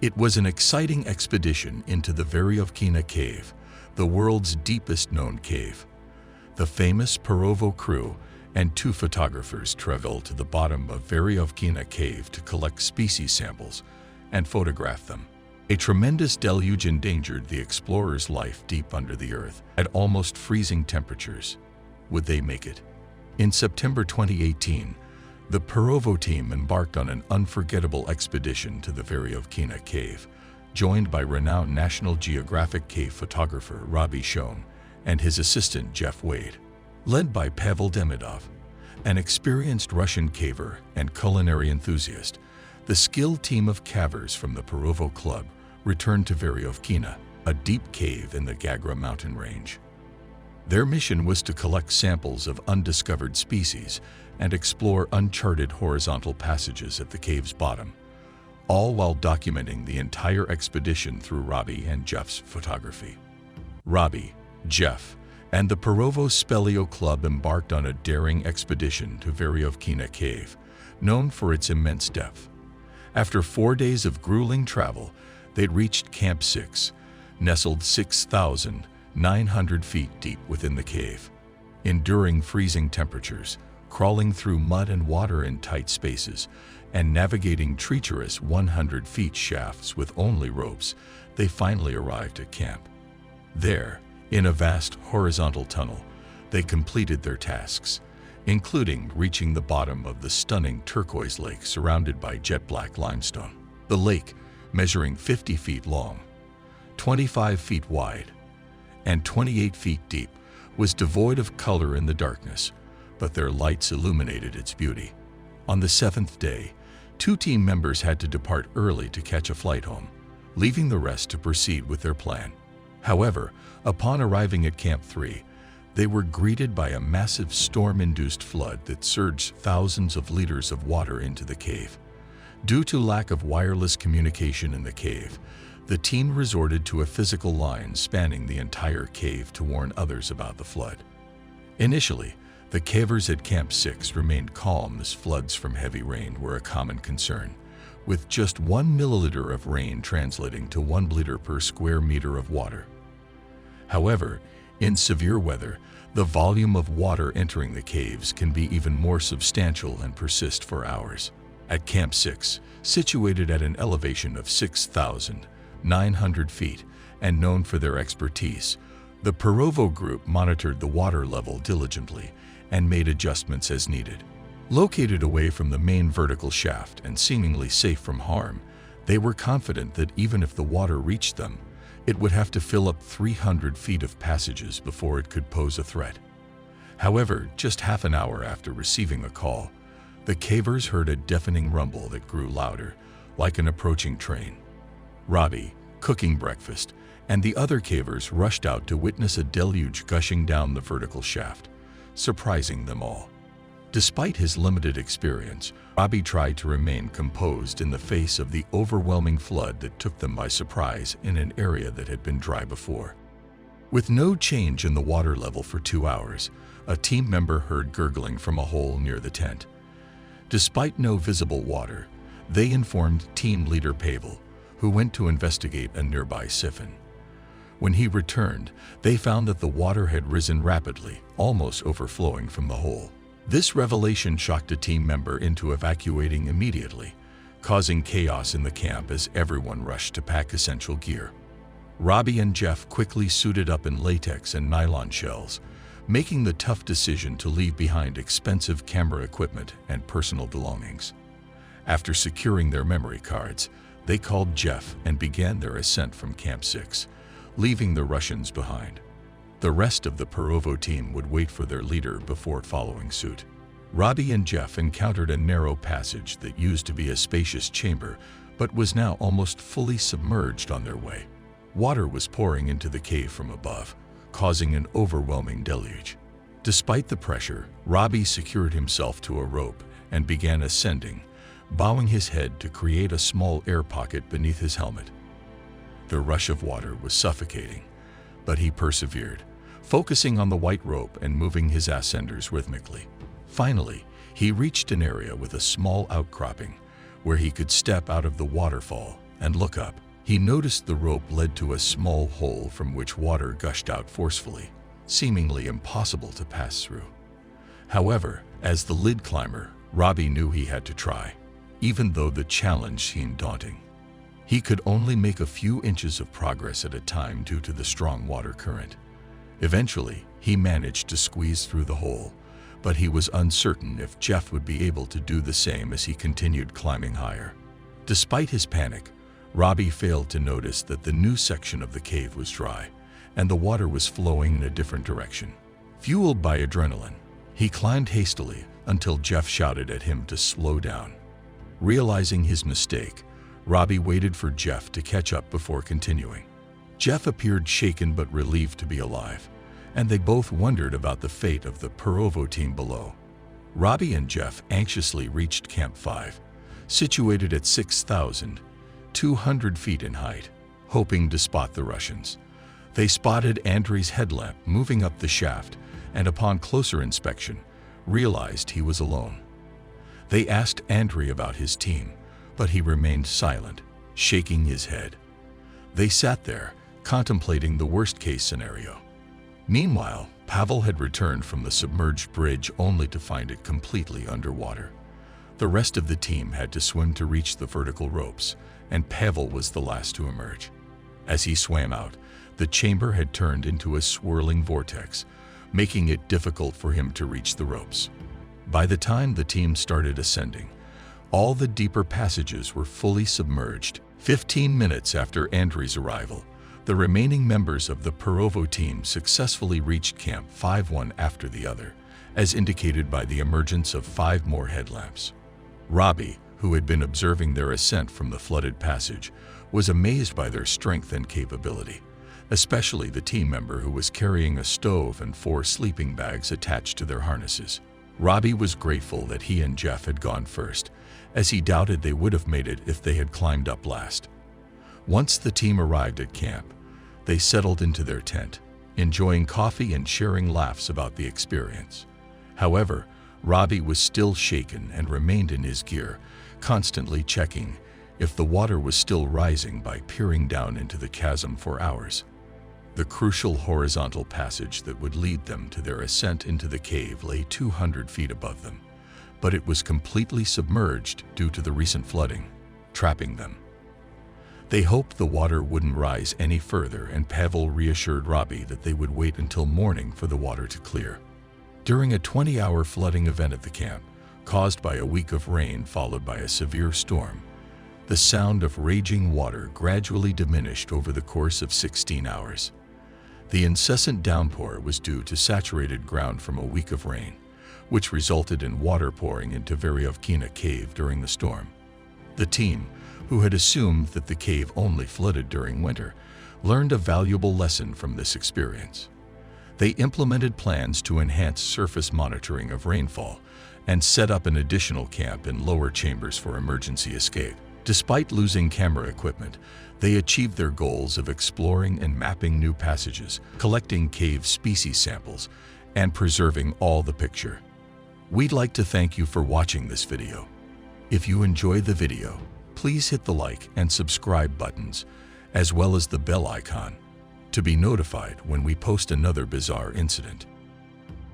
It was an exciting expedition into the Veryovkina Cave, the world's deepest known cave. The famous Perovo crew and 2 photographers traveled to the bottom of Veryovkina Cave to collect species samples and photograph them. A tremendous deluge endangered the explorers' life deep under the earth at almost freezing temperatures. Would they make it? In September 2018, the Perovo team embarked on an unforgettable expedition to the Veryovkina Cave, joined by renowned National Geographic cave photographer Robbie Shone and his assistant Jeff Wade. Led by Pavel Demidov, an experienced Russian caver and culinary enthusiast, the skilled team of cavers from the Perovo Club returned to Veryovkina, a deep cave in the Gagra Mountain Range. Their mission was to collect samples of undiscovered species and explore uncharted horizontal passages at the cave's bottom, all while documenting the entire expedition through Robbie and Jeff's photography. Robbie, Jeff, and the Perovo Club embarked on a daring expedition to Veryovkina Cave, known for its immense depth. After 4 days of grueling travel, they'd reached Camp 6, nestled 6,900 feet deep within the cave. Enduring freezing temperatures, crawling through mud and water in tight spaces, and navigating treacherous 100-feet shafts with only ropes, they finally arrived at camp. There, in a vast horizontal tunnel, they completed their tasks, including reaching the bottom of the stunning turquoise lake surrounded by jet-black limestone. The lake, measuring 50 feet long, 25 feet wide, and 28 feet deep, was devoid of color in the darkness, but their lights illuminated its beauty. On the 7th day, 2 team members had to depart early to catch a flight home, leaving the rest to proceed with their plan. However, upon arriving at Camp 3, they were greeted by a massive storm-induced flood that surged thousands of liters of water into the cave. Due to lack of wireless communication in the cave, the team resorted to a physical line spanning the entire cave to warn others about the flood. Initially, the cavers at Camp 6 remained calm as floods from heavy rain were a common concern, with just 1 milliliter of rain translating to 1 liter per square meter of water. However, in severe weather, the volume of water entering the caves can be even more substantial and persist for hours. At Camp 6, situated at an elevation of 6,900 feet and known for their expertise, the Perovo group monitored the water level diligently and made adjustments as needed. Located away from the main vertical shaft and seemingly safe from harm, they were confident that even if the water reached them, it would have to fill up 300 feet of passages before it could pose a threat. However, just half an hour after receiving the call, the cavers heard a deafening rumble that grew louder, like an approaching train. Robbie, cooking breakfast, and the other cavers rushed out to witness a deluge gushing down the vertical shaft, surprising them all. Despite his limited experience, Robbie tried to remain composed in the face of the overwhelming flood that took them by surprise in an area that had been dry before. With no change in the water level for 2 hours, a team member heard gurgling from a hole near the tent. Despite no visible water, they informed team leader Pavel, who went to investigate a nearby siphon. When he returned, they found that the water had risen rapidly, almost overflowing from the hole. This revelation shocked a team member into evacuating immediately, causing chaos in the camp as everyone rushed to pack essential gear. Robbie and Jeff quickly suited up in latex and nylon shells, making the tough decision to leave behind expensive camera equipment and personal belongings. After securing their memory cards, they called Jeff and began their ascent from Camp 6, leaving the Russians behind. The rest of the Perovo team would wait for their leader before following suit. Robbie and Jeff encountered a narrow passage that used to be a spacious chamber, but was now almost fully submerged on their way. Water was pouring into the cave from above, causing an overwhelming deluge. Despite the pressure, Robbie secured himself to a rope and began ascending, bowing his head to create a small air pocket beneath his helmet. The rush of water was suffocating, but he persevered, focusing on the white rope and moving his ascenders rhythmically. Finally, he reached an area with a small outcropping where he could step out of the waterfall and look up. He noticed the rope led to a small hole from which water gushed out forcefully, seemingly impossible to pass through. However, as the lid climber, Robbie knew he had to try, even though the challenge seemed daunting. He could only make a few inches of progress at a time due to the strong water current. Eventually, he managed to squeeze through the hole, but he was uncertain if Jeff would be able to do the same as he continued climbing higher. Despite his panic, Robbie failed to notice that the new section of the cave was dry, and the water was flowing in a different direction. Fueled by adrenaline, he climbed hastily until Jeff shouted at him to slow down. Realizing his mistake, Robbie waited for Jeff to catch up before continuing. Jeff appeared shaken but relieved to be alive, and they both wondered about the fate of the Perovo team below. Robbie and Jeff anxiously reached Camp 5, situated at 6,200 feet in height, hoping to spot the Russians. They spotted Andrey's headlamp moving up the shaft, and upon closer inspection, realized he was alone. They asked Andrey about his team, but he remained silent, shaking his head. They sat there, contemplating the worst-case scenario. Meanwhile, Pavel had returned from the submerged bridge only to find it completely underwater. The rest of the team had to swim to reach the vertical ropes, and Pavel was the last to emerge. As he swam out, the chamber had turned into a swirling vortex, making it difficult for him to reach the ropes. By the time the team started ascending, all the deeper passages were fully submerged. 15 minutes after Andrey's arrival, the remaining members of the Perovo team successfully reached Camp 5 one after the other, as indicated by the emergence of 5 more headlamps. Robbie, who had been observing their ascent from the flooded passage, was amazed by their strength and capability, especially the team member who was carrying a stove and 4 sleeping bags attached to their harnesses. Robbie was grateful that he and Jeff had gone first, as he doubted they would have made it if they had climbed up last. Once the team arrived at camp, they settled into their tent, enjoying coffee and sharing laughs about the experience. However, Robbie was still shaken and remained in his gear, constantly checking if the water was still rising by peering down into the chasm for hours. The crucial horizontal passage that would lead them to their ascent into the cave lay 200 feet above them, but it was completely submerged due to the recent flooding, trapping them. They hoped the water wouldn't rise any further, and Pavel reassured Robbie that they would wait until morning for the water to clear. During a 20-hour flooding event at the camp, caused by a week of rain followed by a severe storm, the sound of raging water gradually diminished over the course of 16 hours. The incessant downpour was due to saturated ground from a week of rain, which resulted in water pouring into Veryovkina Cave during the storm. The team, who had assumed that the cave only flooded during winter, learned a valuable lesson from this experience. They implemented plans to enhance surface monitoring of rainfall and set up an additional camp in lower chambers for emergency escape. Despite losing camera equipment, they achieved their goals of exploring and mapping new passages, collecting cave species samples, and preserving all the picture. We'd like to thank you for watching this video. If you enjoy the video, please hit the like and subscribe buttons, as well as the bell icon, to be notified when we post another bizarre incident.